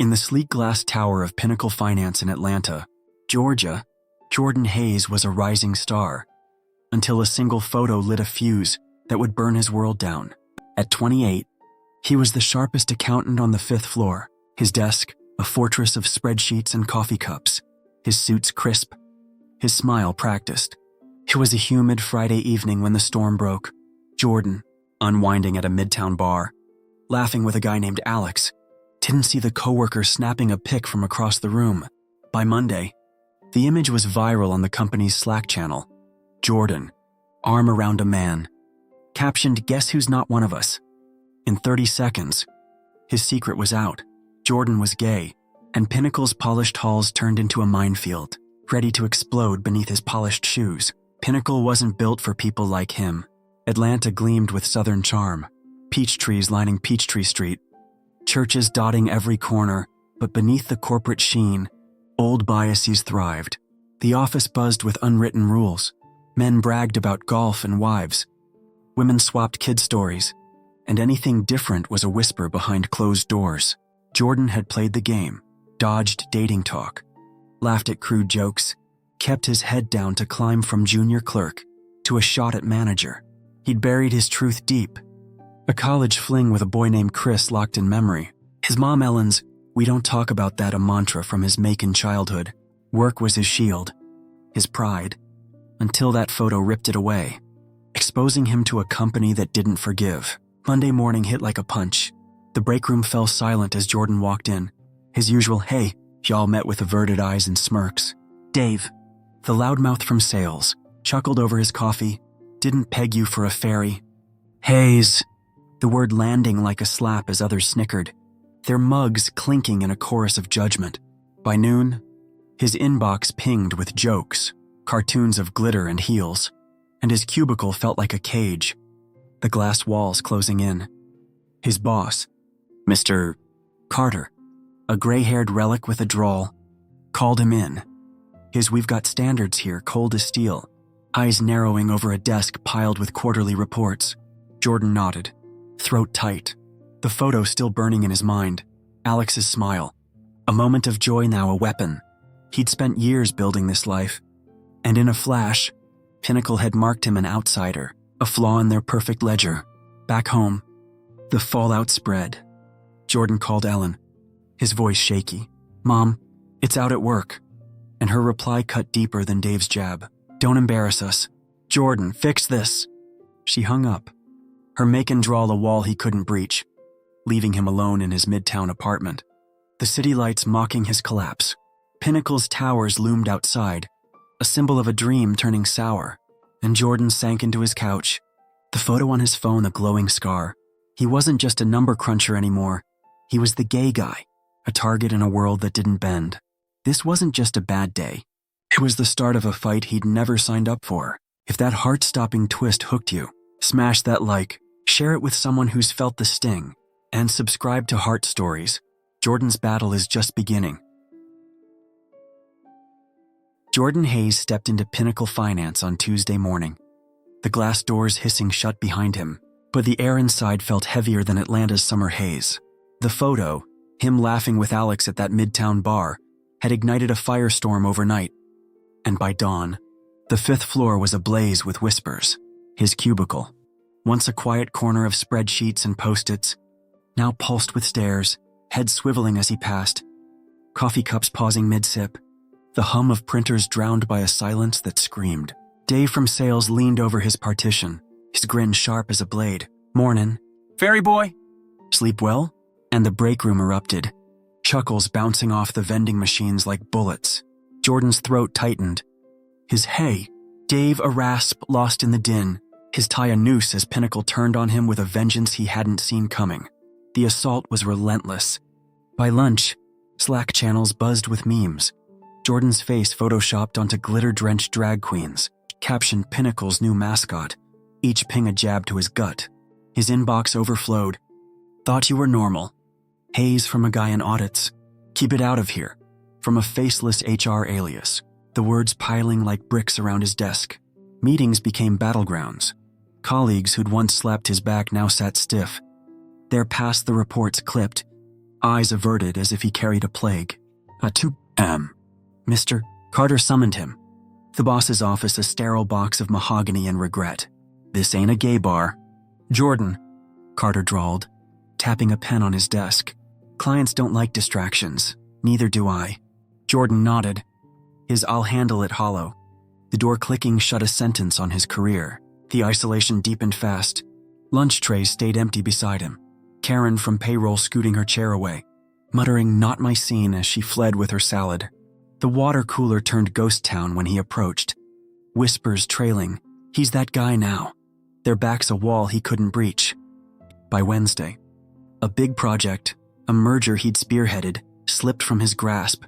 In the sleek glass tower of Pinnacle Finance in Atlanta, Georgia, Jordan Hayes was a rising star, until a single photo lit a fuse that would burn his world down. At 28, he was the sharpest accountant on the 5th floor, his desk a fortress of spreadsheets and coffee cups, his suits crisp, his smile practiced. It was a humid Friday evening when the storm broke. Jordan, unwinding at a midtown bar, laughing with a guy named Alex, didn't see the coworkers snapping a pic from across the room. By Monday, the image was viral on the company's Slack channel. Jordan, arm around a man, captioned, "Guess who's not one of us?" In 30 seconds, his secret was out. Jordan was gay, and Pinnacle's polished halls turned into a minefield, ready to explode beneath his polished shoes. Pinnacle wasn't built for people like him. Atlanta gleamed with southern charm, peach trees lining Peachtree Street, churches dotting every corner, but beneath the corporate sheen, old biases thrived. The office buzzed with unwritten rules. Men bragged about golf and wives. Women swapped kid stories, and anything different was a whisper behind closed doors. Jordan had played the game, dodged dating talk, laughed at crude jokes, kept his head down to climb from junior clerk to a shot at manager. He'd buried his truth deep. A college fling with a boy named Chris locked in memory. His mom Ellen's "we don't talk about that" a mantra from his Macon childhood. Work was his shield, his pride, until that photo ripped it away, exposing him to a company that didn't forgive. Monday morning hit like a punch. The break room fell silent as Jordan walked in. His usual "hey" y'all met with averted eyes and smirks. Dave, the loudmouth from sales, chuckled over his coffee. "Didn't peg you for a ferry." Hayes, the word landing like a slap as others snickered, their mugs clinking in a chorus of judgment. By noon, his inbox pinged with jokes, cartoons of glitter and heels, and his cubicle felt like a cage, the glass walls closing in. His boss, Mr. Carter, a gray-haired relic with a drawl, called him in. His "we've got standards here" cold as steel, eyes narrowing over a desk piled with quarterly reports. Jordan nodded, throat tight, the photo still burning in his mind. Alex's smile, a moment of joy now a weapon. He'd spent years building this life, and in a flash, Pinnacle had marked him an outsider, a flaw in their perfect ledger. Back home, the fallout spread. Jordan called Ellen, his voice shaky. "Mom, it's out at work." And her reply cut deeper than Dave's jab. "Don't embarrass us. Jordan, fix this." She hung up, her Macon drawl a wall he couldn't breach, leaving him alone in his midtown apartment. The city lights mocking his collapse. Pinnacle's towers loomed outside, a symbol of a dream turning sour, and Jordan sank into his couch, the photo on his phone a glowing scar. He wasn't just a number cruncher anymore. He was the gay guy, a target in a world that didn't bend. This wasn't just a bad day. It was the start of a fight he'd never signed up for. If that heart-stopping twist hooked you, smash that like, share it with someone who's felt the sting, and subscribe to Heart Stories. Jordan's battle is just beginning. Jordan Hayes stepped into Pinnacle Finance on Tuesday morning, the glass doors hissing shut behind him, but the air inside felt heavier than Atlanta's summer haze. The photo, him laughing with Alex at that midtown bar, had ignited a firestorm overnight, and by dawn, the 5th floor was ablaze with whispers. His cubicle, once a quiet corner of spreadsheets and post-its, now pulsed with stares, head swiveling as he passed, coffee cups pausing mid-sip, the hum of printers drowned by a silence that screamed. Dave from sales leaned over his partition, his grin sharp as a blade. "Mornin'. Ferry boy. Sleep well?" And the break room erupted, chuckles bouncing off the vending machines like bullets. Jordan's throat tightened. His "hey," Dave a rasp lost in the din, his tie a noose as Pinnacle turned on him with a vengeance he hadn't seen coming. The assault was relentless. By lunch, Slack channels buzzed with memes. Jordan's face photoshopped onto glitter-drenched drag queens, captioned Pinnacle's new mascot, each ping a jab to his gut. His inbox overflowed. "Thought you were normal." Hayes from a guy in audits. "Keep it out of here." From a faceless HR alias, the words piling like bricks around his desk. Meetings became battlegrounds. Colleagues who'd once slapped his back now sat stiff, their past the reports clipped, eyes averted as if he carried a plague. At 2 p.m., Mr. Carter summoned him. The boss's office a sterile box of mahogany and regret. "This ain't a gay bar." "Jordan," Carter drawled, tapping a pen on his desk. "Clients don't like distractions. Neither do I." Jordan nodded, his "I'll handle it" hollow. The door clicking shut a sentence on his career. The isolation deepened fast. Lunch trays stayed empty beside him. Karen from payroll scooting her chair away, muttering "not my scene" as she fled with her salad. The water cooler turned ghost town when he approached. Whispers trailing, "He's that guy now." Their backs a wall he couldn't breach. By Wednesday, a big project, a merger he'd spearheaded, slipped from his grasp.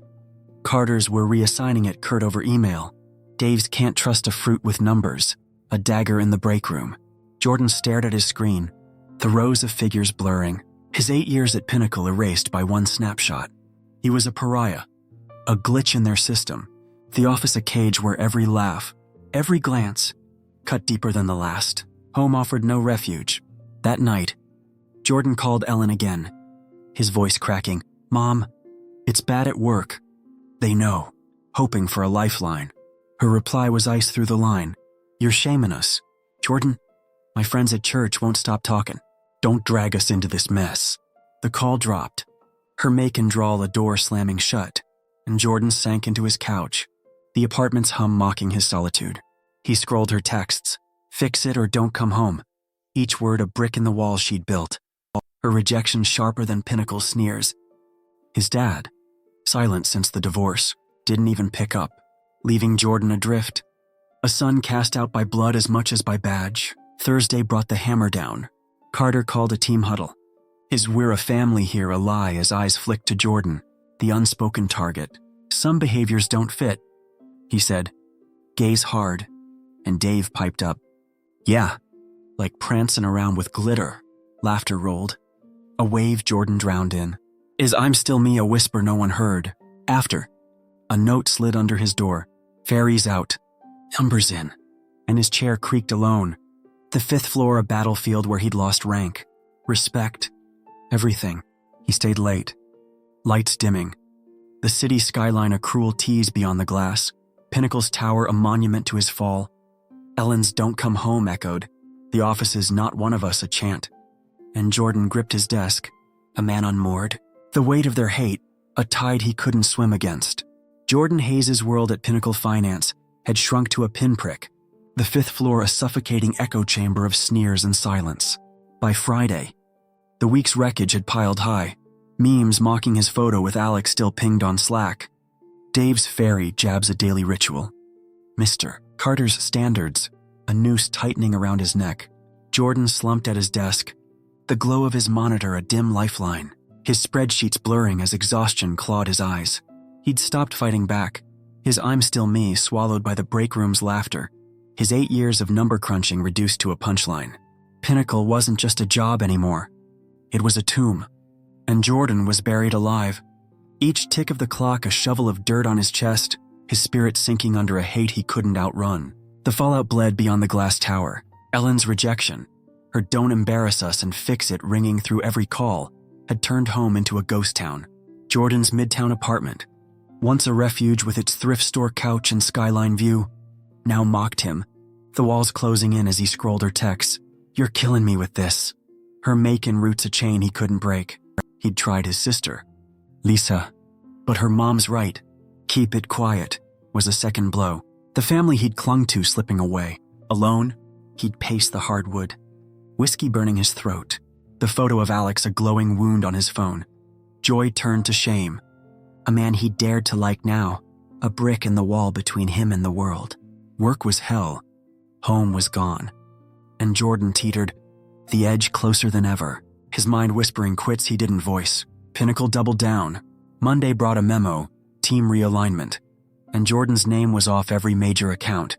Carter's were reassigning it curt over email. Dave's "can't trust a fruit with numbers," a dagger in the break room. Jordan stared at his screen, the rows of figures blurring, his 8 years at Pinnacle erased by one snapshot. He was a pariah, a glitch in their system, the office a cage where every laugh, every glance, cut deeper than the last. Home offered no refuge. That night, Jordan called Ellen again, his voice cracking. "Mom, it's bad at work." "They know," hoping for a lifeline. Her reply was ice through the line. "You're shaming us. Jordan, my friends at church won't stop talking. Don't drag us into this mess." The call dropped, her make and drawl a door slamming shut, and Jordan sank into his couch, the apartment's hum mocking his solitude. He scrolled her texts, "Fix it or don't come home," each word a brick in the wall she'd built, her rejection sharper than Pinnacle's sneers. His dad, silent since the divorce, didn't even pick up, leaving Jordan adrift. A son cast out by blood as much as by badge. Thursday brought the hammer down. Carter called a team huddle. His "we're a family here" a lie as eyes flicked to Jordan, the unspoken target. "Some behaviors don't fit," he said, gaze hard, and Dave piped up. "Yeah, like prancing around with glitter." Laughter rolled. A wave Jordan drowned in. "Is I'm still me" a whisper no one heard. After, a note slid under his door. "Ferry's out. Numbers in." And his chair creaked alone. The 5th floor a battlefield where he'd lost rank, respect, everything. He stayed late. Lights dimming. The city skyline a cruel tease beyond the glass. Pinnacle's tower a monument to his fall. Ellen's "don't come home" echoed. The office's "not one of us" a chant. And Jordan gripped his desk, a man unmoored. The weight of their hate, a tide he couldn't swim against. Jordan Hayes' world at Pinnacle Finance had shrunk to a pinprick, the 5th floor a suffocating echo chamber of sneers and silence. By Friday, the week's wreckage had piled high, memes mocking his photo with Alex still pinged on Slack. Dave's ferry jabs a daily ritual. Mr. Carter's standards, a noose tightening around his neck. Jordan slumped at his desk, the glow of his monitor a dim lifeline, his spreadsheets blurring as exhaustion clawed his eyes. He'd stopped fighting back, his "I'm still me" swallowed by the break room's laughter, his 8 years of number crunching reduced to a punchline. Pinnacle wasn't just a job anymore. It was a tomb, and Jordan was buried alive. Each tick of the clock a shovel of dirt on his chest, his spirit sinking under a hate he couldn't outrun. The fallout bled beyond the glass tower. Ellen's rejection, her "don't embarrass us and fix it" ringing through every call, had turned home into a ghost town. Jordan's midtown apartment, once a refuge with its thrift store couch and skyline view, now mocked him, the walls closing in as he scrolled her texts. "You're killing me with this." Her make and roots a chain he couldn't break. He'd tried his sister, Lisa, but her "mom's right, keep it quiet" was a second blow. The family he'd clung to slipping away. Alone, he'd paced the hardwood, whiskey burning his throat, the photo of Alex a glowing wound on his phone. Joy turned to shame. A man he dared to like now, a brick in the wall between him and the world. Work was hell. Home was gone. And Jordan teetered, the edge closer than ever, his mind whispering quits he didn't voice. Pinnacle doubled down. Monday brought a memo, team realignment, and Jordan's name was off every major account.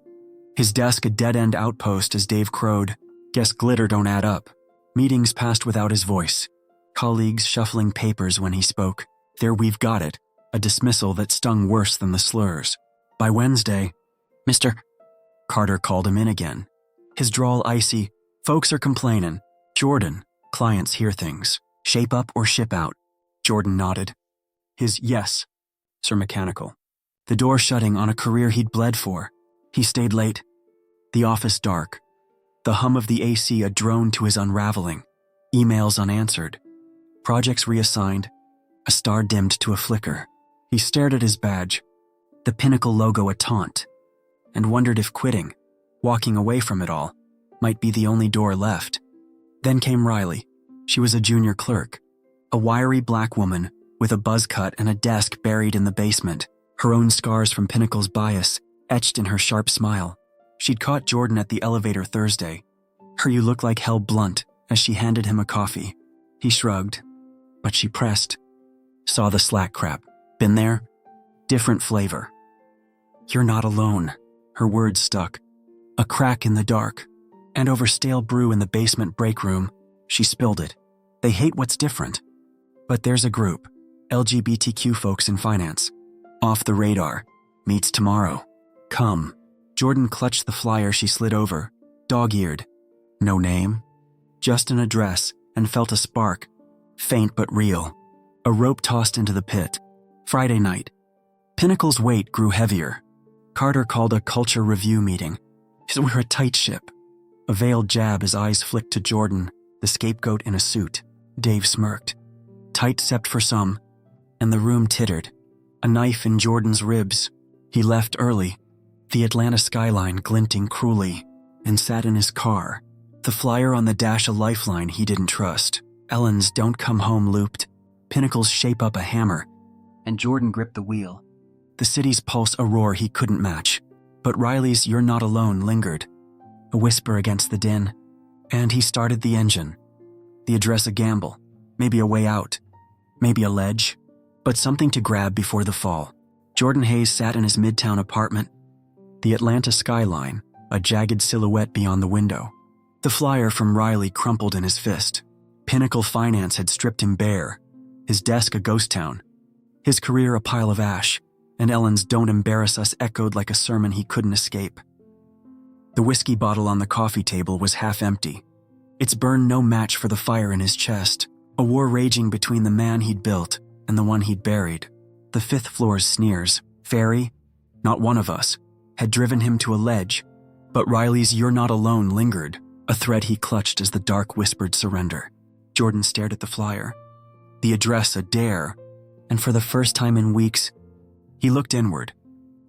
His desk a dead-end outpost as Dave crowed, "Guess glitter don't add up." Meetings passed without his voice, colleagues shuffling papers when he spoke. There "we've got it," a dismissal that stung worse than the slurs. By Wednesday, "Mr. Carter called him in again. His drawl icy, "Folks are complaining. Jordan, clients hear things. Shape up or ship out." Jordan nodded. His yes, sir, mechanical. The door shutting on a career he'd bled for. He stayed late. The office dark. The hum of the AC a drone to his unraveling. Emails unanswered. Projects reassigned. A star dimmed to a flicker. He stared at his badge, the Pinnacle logo a taunt, and wondered if quitting, walking away from it all, might be the only door left. Then came Riley. She was a junior clerk, a wiry black woman with a buzz cut and a desk buried in the basement, her own scars from Pinnacle's bias etched in her sharp smile. She'd caught Jordan at the elevator Thursday, her "you look like hell" blunt as she handed him a coffee. He shrugged, but she pressed. Saw the Slack crap. Been there? Different flavor. You're not alone. Her words stuck. A crack in the dark, and over stale brew in the basement break room, she spilled it. They hate what's different. But there's a group, LGBTQ folks in finance. Off the radar. Meets tomorrow. Come. Jordan clutched the flyer she slid over, dog-eared. No name, just an address, and felt a spark, faint but real. A rope tossed into the pit. Friday night. Pinnacle's weight grew heavier. Carter called a culture review meeting. We're a tight ship. A veiled jab as eyes flicked to Jordan, the scapegoat in a suit. Dave smirked. Tight cept for some, and the room tittered. A knife in Jordan's ribs. He left early, the Atlanta skyline glinting cruelly, and sat in his car, the flyer on the dash a lifeline he didn't trust. Ellen's "Don't Come Home" looped, Pinnacle's "Shape Up a Hammer," and Jordan gripped the wheel. The city's pulse a roar he couldn't match, but Riley's "You're Not Alone" lingered, a whisper against the din, and he started the engine. The address a gamble, maybe a way out, maybe a ledge, but something to grab before the fall. Jordan Hayes sat in his midtown apartment, the Atlanta skyline, a jagged silhouette beyond the window. The flyer from Riley crumpled in his fist. Pinnacle Finance had stripped him bare, his desk a ghost town, his career a pile of ash, and Ellen's "Don't embarrass us" echoed like a sermon he couldn't escape. The whiskey bottle on the coffee table was half empty, its burn no match for the fire in his chest, a war raging between the man he'd built and the one he'd buried. The fifth floor's sneers, "Fairy, not one of us," had driven him to a ledge, but Riley's "You're Not Alone" lingered, a thread he clutched as the dark whispered surrender. Jordan stared at the flyer, the address a dare, and for the first time in weeks, he looked inward.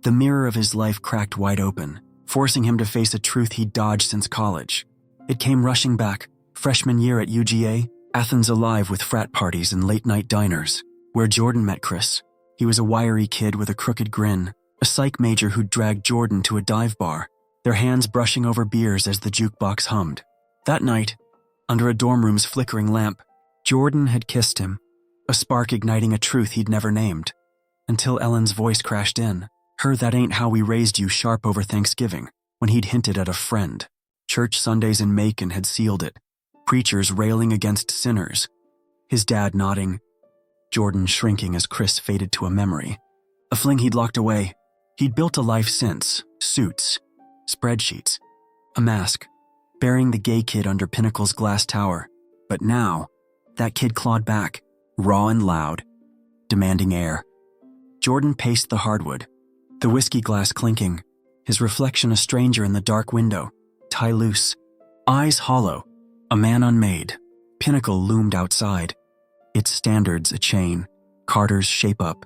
The mirror of his life cracked wide open, forcing him to face a truth he'd dodged since college. It came rushing back, freshman year at UGA, Athens alive with frat parties and late-night diners, where Jordan met Chris. He was a wiry kid with a crooked grin, a psych major who'd dragged Jordan to a dive bar, their hands brushing over beers as the jukebox hummed. That night, under a dorm room's flickering lamp, Jordan had kissed him, a spark igniting a truth he'd never named, until Ellen's voice crashed in, her "That ain't how we raised you" sharp over Thanksgiving, when he'd hinted at a friend. Church Sundays in Macon had sealed it, preachers railing against sinners, his dad nodding, Jordan shrinking as Chris faded to a memory. A fling he'd locked away. He'd built a life since, suits, spreadsheets, a mask, burying the gay kid under Pinnacle's glass tower. But now, that kid clawed back, raw and loud, demanding air. Jordan paced the hardwood, the whiskey glass clinking, his reflection a stranger in the dark window, tie loose, eyes hollow, a man unmade. Pinnacle loomed outside, its standards a chain, Carter's "Shape Up,"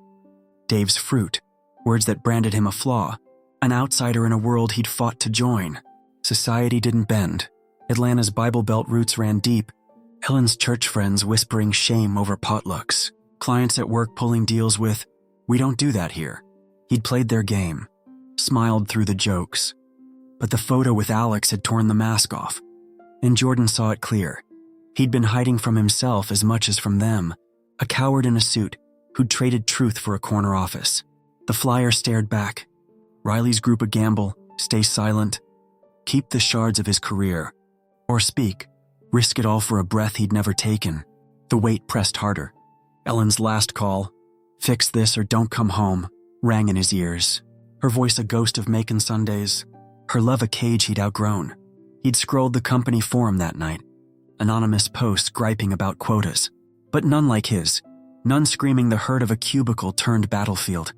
Dave's "Fruit," words that branded him a flaw, an outsider in a world he'd fought to join. Society didn't bend. Atlanta's Bible Belt roots ran deep, Ellen's church friends whispering shame over potlucks, clients at work pulling deals with, "We don't do that here." He'd played their game, smiled through the jokes. But the photo with Alex had torn the mask off, and Jordan saw it clear. He'd been hiding from himself as much as from them, a coward in a suit who'd traded truth for a corner office. The flyer stared back. Riley's group a gamble, stay silent, keep the shards of his career, or speak, risk it all for a breath he'd never taken. The weight pressed harder. Ellen's last call, "Fix this or don't come home," rang in his ears. Her voice a ghost of Macon Sundays, her love a cage he'd outgrown. He'd scrolled the company forum that night, anonymous posts griping about quotas, but none like his. none screaming the hurt of a cubicle turned battlefield.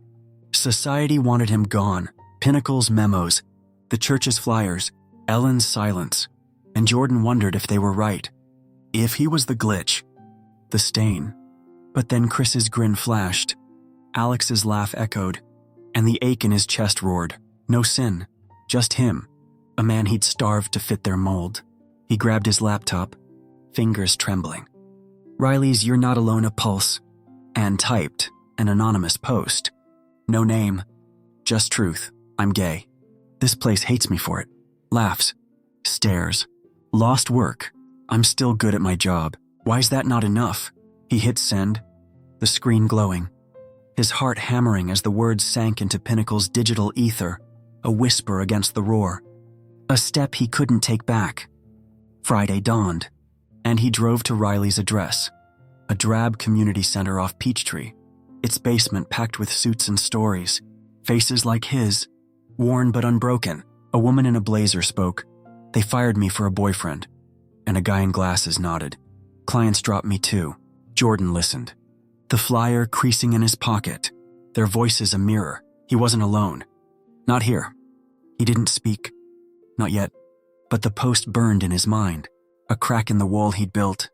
Society wanted him gone. Pinnacle's memos, the church's flyers, Ellen's silence, and Jordan wondered if they were right. If he was the glitch, the stain. But then Chris's grin flashed, Alex's laugh echoed, and the ache in his chest roared. No sin, just him, a man he'd starved to fit their mold. He grabbed his laptop, fingers trembling. Riley's "You're Not Alone" a pulse, and typed an anonymous post. No name, just truth. I'm gay. This place hates me for it. Laughs, stares. Lost work. I'm still good at my job. Why's that not enough? He hit send, the screen glowing, his heart hammering as the words sank into Pinnacle's digital ether, a whisper against the roar. A step he couldn't take back. Friday dawned, and he drove to Riley's address, a drab community center off Peachtree, its basement packed with suits and stories, faces like his, worn but unbroken. A woman in a blazer spoke. They fired me for a boyfriend, and a guy in glasses nodded. Clients dropped me too. Jordan listened, the flyer creasing in his pocket, their voices a mirror. He wasn't alone. Not here. He didn't speak. Not yet. But the post burned in his mind, a crack in the wall he'd built.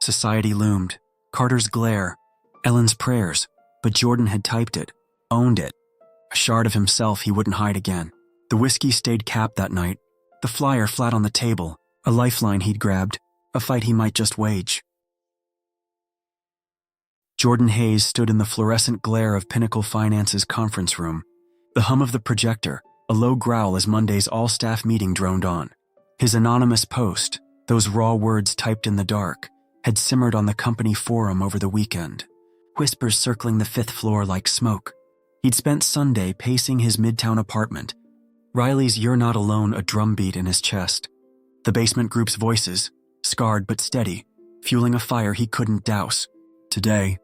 Society loomed, Carter's glare, Ellen's prayers, but Jordan had typed it, owned it. A shard of himself he wouldn't hide again. The whiskey stayed capped that night, the flyer flat on the table, a lifeline he'd grabbed, a fight he might just wage. Jordan Hayes stood in the fluorescent glare of Pinnacle Finance's conference room, the hum of the projector, a low growl as Monday's all-staff meeting droned on. His anonymous post, those raw words typed in the dark, had simmered on the company forum over the weekend, whispers circling the 5th floor like smoke. He'd spent Sunday pacing his midtown apartment, Riley's "You're Not Alone" a drumbeat in his chest. The basement group's voices, scarred but steady, fueling a fire he couldn't douse. Today,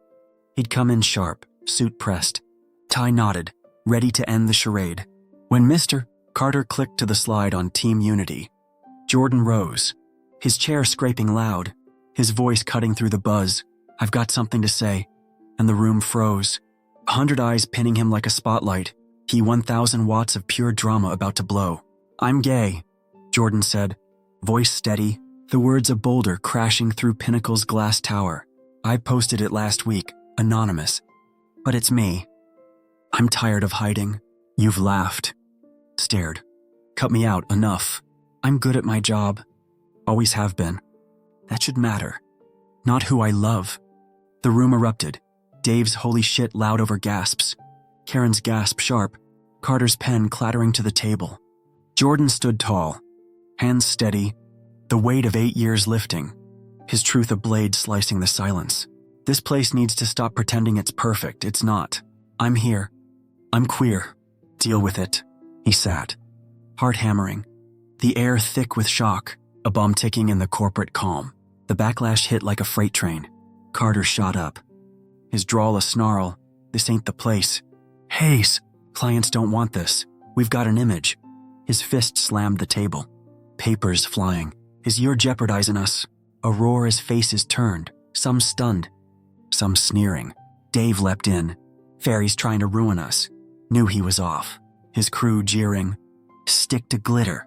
he'd come in sharp, suit pressed, tie knotted, ready to end the charade. When Mr. Carter clicked to the slide on Team Unity, Jordan rose, his chair scraping loud, his voice cutting through the buzz. "I've got something to say," and the room froze. 100 eyes pinning him like a spotlight. He 1,000 watts of pure drama about to blow. "I'm gay," Jordan said, voice steady, the words a boulder crashing through Pinnacle's glass tower. "I posted it last week, anonymous. But it's me. I'm tired of hiding. You've laughed, stared, cut me out enough. I'm good at my job. Always have been. That should matter. Not who I love." The room erupted. Dave's "holy shit" loud over gasps. Karen's gasp sharp. Carter's pen clattering to the table. Jordan stood tall, hands steady, the weight of 8 years lifting, his truth a blade slicing the silence. "This place needs to stop pretending it's perfect. It's not. I'm here. I'm queer. Deal with it." He sat, heart hammering, the air thick with shock, a bomb ticking in the corporate calm. The backlash hit like a freight train. Carter shot up, his drawl a snarl. "This ain't the place. Hayes, clients don't want this. We've got an image." His fist slammed the table, papers flying. His "You're jeopardizing us." A roar as faces turned, some stunned, some sneering. Dave leapt in. "Ferry's trying to ruin us." Knew he was off. His crew jeering. "Stick to glitter."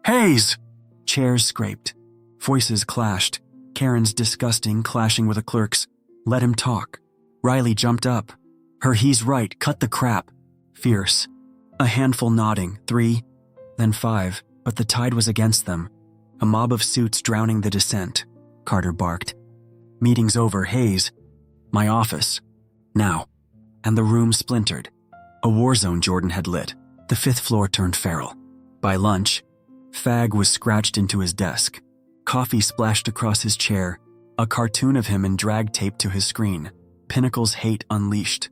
"Hayes!" Chairs scraped. Voices clashed. Karen's disgusting clashing with a clerk's. "Let him talk." Riley jumped up. Her "he's right, cut the crap." Fierce. A handful nodding, 3, then 5, but the tide was against them. A mob of suits drowning the dissent. Carter barked. "Meeting's over, Hayes. My office. Now." And the room splintered. A war zone Jordan had lit. The 5th floor turned feral. By lunch, Fag was scratched into his desk. Coffee splashed across his chair, a cartoon of him in drag tape to his screen. Pinnacle's hate unleashed.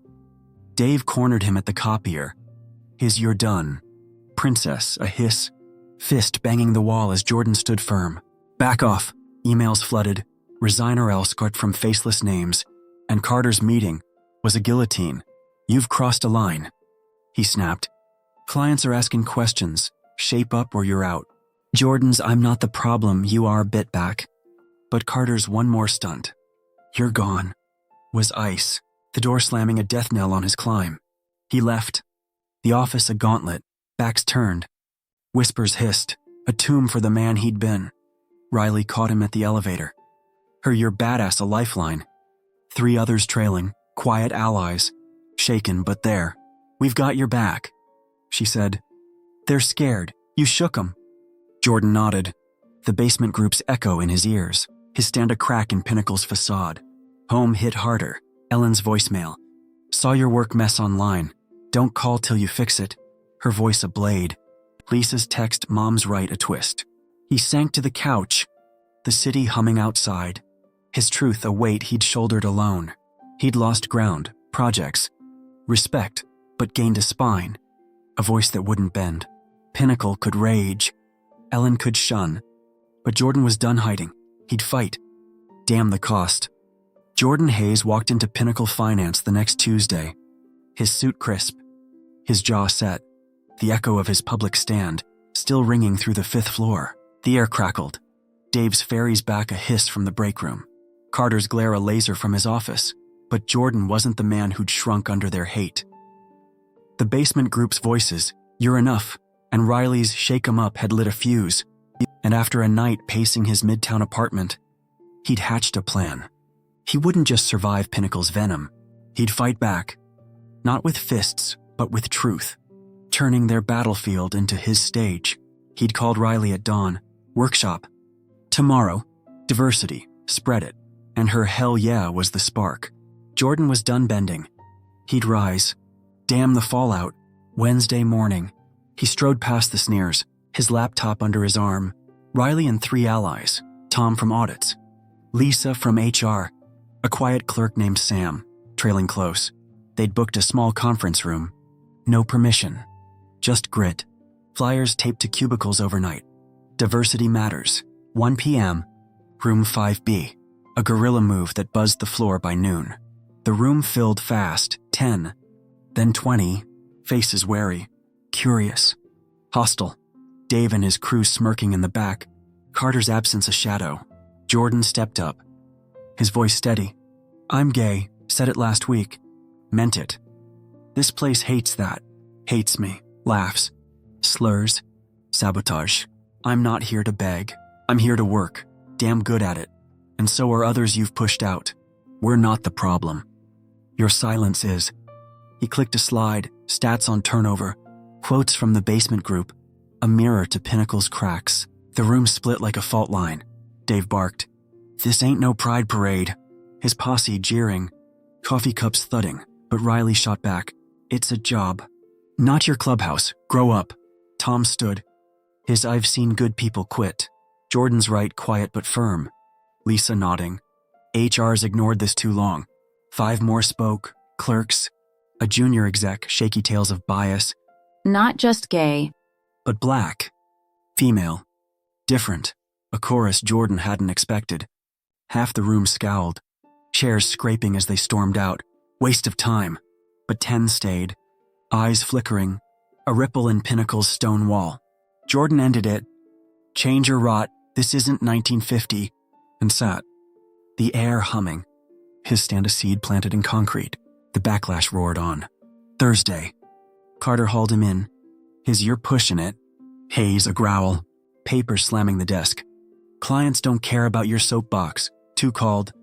Dave cornered him at the copier. His "You're done." Princess, a hiss. Fist banging the wall as Jordan stood firm. "Back off." Emails flooded. "Resign or else" cut from faceless names. And Carter's meeting was a guillotine. "You've crossed a line," he snapped. "Clients are asking questions. Shape up or you're out." Jordan's "I'm not the problem, you are" bit back. But Carter's one more stunt. "You're gone." was ice, the door slamming a death knell on his climb. He left. The office a gauntlet, backs turned. Whispers hissed, a tomb for the man he'd been. Riley caught him at the elevator. Her "you're badass" a lifeline. 3 others trailing, quiet allies. Shaken, but there. "We've got your back," she said. "They're scared. You shook 'em." Jordan nodded. The basement group's echo in his ears. His stand a crack in Pinnacle's facade. Home hit harder. Ellen's voicemail. "Saw your work mess online. Don't call till you fix it." Her voice a blade. Lisa's text, "Mom's right," a twist. He sank to the couch. The city humming outside. His truth a weight he'd shouldered alone. He'd lost ground, projects, respect, but gained a spine. A voice that wouldn't bend. Pinnacle could rage. Ellen could shun. But Jordan was done hiding. He'd fight. Damn the cost. Jordan Hayes walked into Pinnacle Finance the next Tuesday. His suit crisp. His jaw set. The echo of his public stand still ringing through the 5th floor. The air crackled. Dave's ferry's back a hiss from the break room. Carter's glare a laser from his office. But Jordan wasn't the man who'd shrunk under their hate. The basement group's voices, "You're enough," and Riley's "shake 'em up" had lit a fuse. And after a night pacing his midtown apartment, he'd hatched a plan. He wouldn't just survive Pinnacle's venom. He'd fight back. Not with fists, but with truth. Turning their battlefield into his stage. He'd called Riley at dawn. "Workshop. Tomorrow. Diversity. Spread it." And her "hell yeah" was the spark. Jordan was done bending. He'd rise. Damn the fallout. Wednesday morning. He strode past the sneers, his laptop under his arm. Riley and 3 allies. Tom from audits. Lisa from HR. A quiet clerk named Sam, trailing close. They'd booked a small conference room. No permission. Just grit. Flyers taped to cubicles overnight. Diversity matters. 1 p.m. Room 5B. A guerrilla move that buzzed the floor by noon. The room filled fast. 10. Then 20. Faces wary. Curious. Hostile. Dave and his crew smirking in the back. Carter's absence a shadow. Jordan stepped up. His voice steady. "I'm gay. Said it last week. Meant it. This place hates that. Hates me. Laughs. Slurs. Sabotage. I'm not here to beg. I'm here to work. Damn good at it. And so are others you've pushed out. We're not the problem. Your silence is." He clicked a slide, stats on turnover, quotes from the basement group, a mirror to Pinnacle's cracks. The room split like a fault line. Dave barked. "This ain't no pride parade." His posse jeering, coffee cups thudding, but Riley shot back. "It's a job. Not your clubhouse. Grow up." Tom stood. His "I've seen good people quit." Jordan's right, quiet but firm. Lisa nodding. HR's ignored this too long. 5 more spoke. Clerks. A junior exec, shaky tales of bias. Not just gay. But black. Female. Different. A chorus Jordan hadn't expected. Half the room scowled. Chairs scraping as they stormed out. Waste of time. But 10 stayed. Eyes flickering. A ripple in Pinnacle's stone wall. Jordan ended it. "Change or rot. This isn't 1950. And sat. The air humming. His stand a seed planted in concrete. The backlash roared on. Thursday. Carter hauled him in. His "you're pushing it." Hayes a growl. Paper slamming the desk. "Clients don't care about your soapbox." 2 called.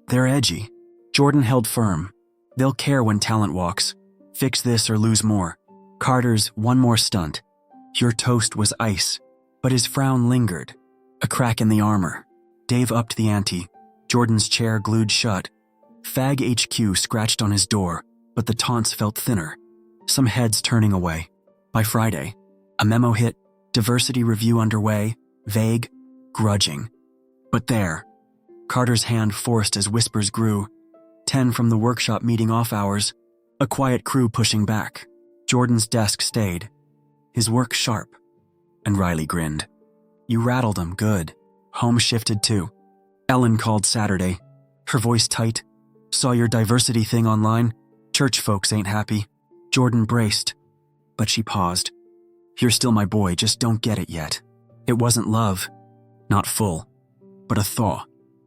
"They're edgy." Jordan held firm. "They'll care when talent walks. Fix this or lose more." Carter's "one more stunt." Your toast was ice. But his frown lingered. A crack in the armor. Dave upped the ante. Jordan's chair glued shut. Fag HQ scratched on his door, but the taunts felt thinner. Some heads turning away. By Friday, a memo hit, diversity review underway, vague, grudging. But there, Carter's hand forced as whispers grew. 10 from the workshop meeting off hours, a quiet crew pushing back. Jordan's desk stayed, his work sharp. And Riley grinned. "You rattled him, good." Home shifted too. Ellen called Saturday, her voice tight. "Saw your diversity thing online. Church folks ain't happy." Jordan braced, but she paused. "You're still my boy, just don't get it yet." It wasn't love, not full, but a thaw.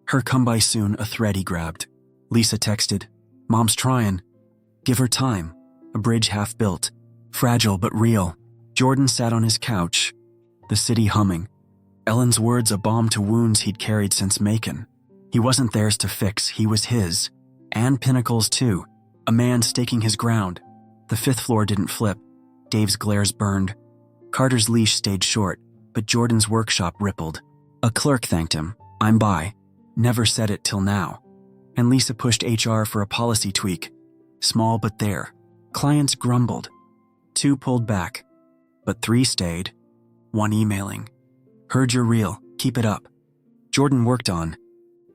Her come by soon, a thread he grabbed. Lisa texted, Mom's trying. Give her time. A bridge half built. Fragile but real. Jordan sat on his couch, the city humming. Ellen's words a balm to wounds he'd carried since Macon. He wasn't theirs to fix, he was his. And Pinnacle's too. A man staking his ground. The 5th floor didn't flip. Dave's glares burned. Carter's leash stayed short, but Jordan's workshop rippled. A clerk thanked him. I'm by. Never said it till now. And Lisa pushed HR for a policy tweak. Small but there. Clients grumbled. 2 pulled back. But 3 stayed. 1 emailing. Heard you're real. Keep it up. Jordan worked on.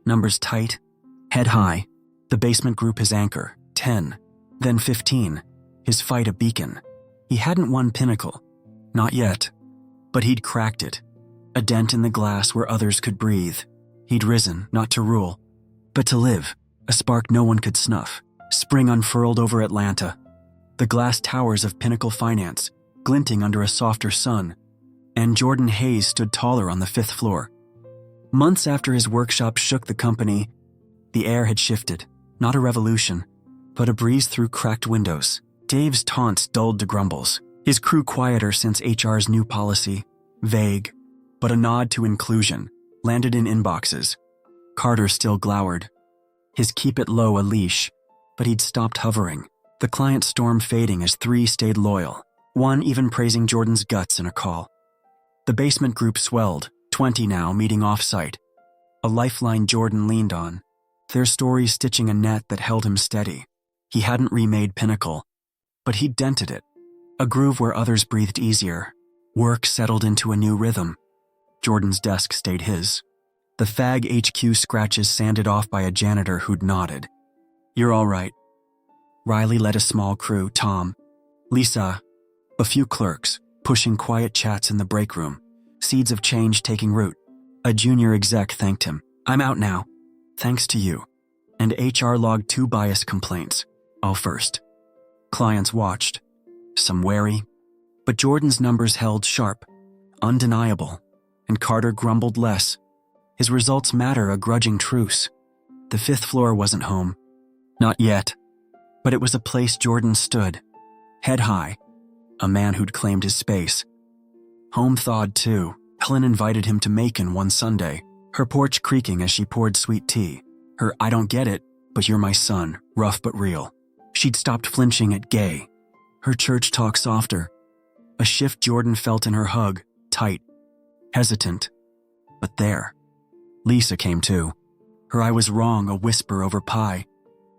Numbers tight. Head high. The basement group his anchor. 10. Then 15. His fight a beacon. He hadn't won Pinnacle. Not yet. But he'd cracked it. A dent in the glass where others could breathe. He'd risen, not to rule, but to live. A spark no one could snuff. Spring unfurled over Atlanta. The glass towers of Pinnacle Finance, glinting under a softer sun. And Jordan Hayes stood taller on the 5th floor. Months after his workshop shook the company, the air had shifted. Not a revolution, but a breeze through cracked windows. Dave's taunts dulled to grumbles. His crew quieter since HR's new policy. Vague, but a nod to inclusion. Landed in inboxes. Carter still glowered. His keep it low a leash, but he'd stopped hovering. The client storm fading as 3 stayed loyal. 1 even praising Jordan's guts in a call. The basement group swelled, 20 now meeting off-site. A lifeline Jordan leaned on. Their stories stitching a net that held him steady. He hadn't remade Pinnacle, but he'd dented it. A groove where others breathed easier. Work settled into a new rhythm. Jordan's desk stayed his. The fag HQ scratches sanded off by a janitor who'd nodded. You're all right. Riley led a small crew, Tom, Lisa, a few clerks, pushing quiet chats in the break room. Seeds of change taking root. A junior exec thanked him. I'm out now. Thanks to you. And HR logged 2 bias complaints. All first. Clients watched. Some wary. But Jordan's numbers held sharp. Undeniable. And Carter grumbled less. His results matter, a grudging truce. The 5th floor wasn't home. Not yet. But it was a place Jordan stood. Head high. A man who'd claimed his space. Home thawed too. Helen invited him to Macon one Sunday, her porch creaking as she poured sweet tea. Her I don't get it, but you're my son, rough but real. She'd stopped flinching at gay. Her church talk softer. A shift Jordan felt in her hug, tight. Hesitant. But there. Lisa came too. Her I was wrong, a whisper over pie.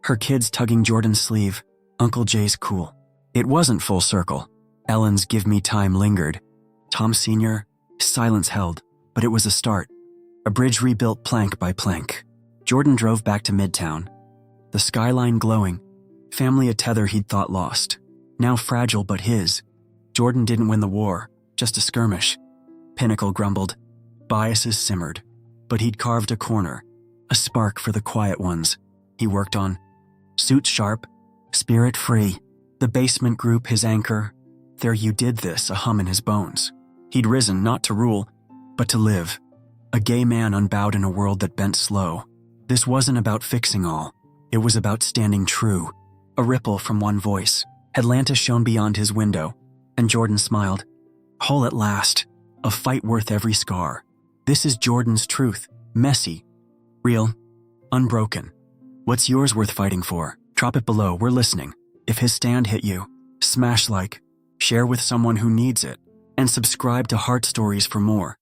Her kids tugging Jordan's sleeve. Uncle Jay's cool. It wasn't full circle. Ellen's give me time lingered. Tom Sr., silence held, but it was a start. A bridge rebuilt plank by plank. Jordan drove back to Midtown. The skyline glowing. Family a tether he'd thought lost. Now fragile but his. Jordan didn't win the war, just a skirmish. Pinnacle grumbled. Biases simmered. But he'd carved a corner. A spark for the quiet ones. He worked on. Suit sharp. Spirit free. The basement group his anchor. There you did this, a hum in his bones. He'd risen not to rule, but to live. A gay man unbowed in a world that bent slow. This wasn't about fixing all. It was about standing true. A ripple from one voice. Atlanta shone beyond his window, and Jordan smiled. Whole at last. A fight worth every scar. This is Jordan's truth. Messy. Real. Unbroken. What's yours worth fighting for? Drop it below, we're listening. If his stand hit you, smash like. Share with someone who needs it. And subscribe to Heart Stories for more.